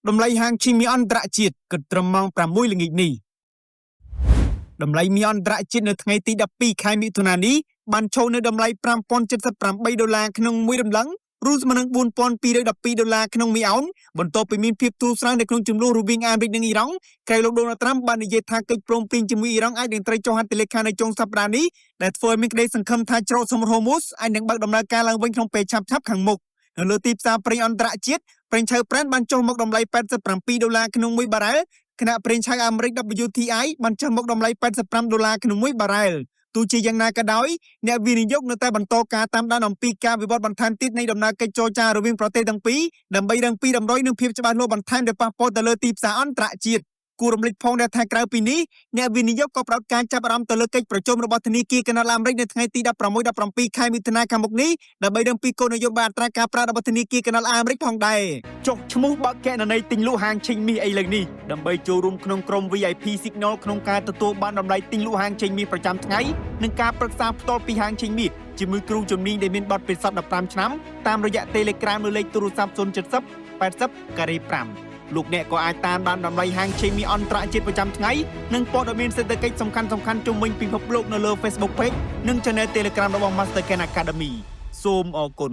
Đầm lầy hàng chi mi on trạ chiết cực trầm mong pra mùi là nghịch nì. Đầm lầy mi on trạ chiết nơi ngày tí đập pi khai mi thuna ní ban châu nơi đầm lầy pram pon chất sắp pram bay đô la khung mùi đầm lắng. Rus manang buôn pon pi đập pi đô la khung mi áo. Bận tổ bị min phiệp tu sang để khung chum lu rubing Amerik nâng Iran. Cái lộc Donald Trump ban đi thang kịch prom pin chum Iran ai đến trai cho hạt tele khan trong sắp ra ní. Để phơi mình đây sang khăm thay trâu sông Hormuz ai đang bắt đầm lầy ca lang vinh trong pe chắp chắp hàng mục. Lơ tiếp xa pring on trạ chiết. Pring chai brand ban châu mộc đầm lầy pet sắp pram pi đô la khung mùi barrel. ขณะปริญญาอเมริก WTI បានចុះមកតម្លៃ$85ក្នុង1បារ៉ែលទោះជាយ៉ាងណាក៏ដោយអ្នកវិនិយោគនៅតែបន្តការតាមដានអំពីការវិវត្តបន្ថែមទៀតនៃដំណើរកិច្ចចរចារវាងប្រទេសទាំងពីរដើម្បីរឹងពីតម្រុយនឹងភាពច្បាស់លាស់បន្ថែមដែលប៉ះពាល់ទៅលើទីផ្សារអន្តរជាតិគួររំលឹកផងដែរថាក្រៅពីនេះអ្នកវិនិយោគក៏ផ្ដោតការចាប់អារម្មណ៍ទៅលើកិច្ចប្រជុំរបស់ធនាគារកាណាដាអាមេរិកនៅថ្ងៃទី16-17 ខែមិថុនាខាងមុខនេះដើម្បីដឹងពីគោលនយោបាយអត្រាការប្រាក់របស់ធនាគារកាណាដាអាមេរិកផងដែរចុះឈ្មោះបើកគណនីទិញលក់ហាងឆេងមាសអីលើនេះដើម្បីចូលរួមក្នុងក្រុម VIP Signal ក្នុងការទទួលបានតម្លៃទិញលក់ហាងឆេងមាសប្រចាំថ្ងៃនិងការប្រឹក្សាផ្ទាល់ពីហាងឆេងមាសជាមួយគ្រូជំនាញដែលមានបទពិសោធន៍15ឆ្នាំតាមរយៈ Telegram នៅលេខទូរស័ព្ទ070 80 5លោកអ្នកក៏អាចតាមដានតម្លៃហាងឆេងមាសអន្តរជាតិប្រចាំថ្ងៃនិងព័ត៌មានសេដ្ឋកិច្ចសំខាន់ៗជុំវិញពិភពលោកនៅលើ Facebook Page និង Channel Telegram របស់ Master Ken Academy សូមអរគុណ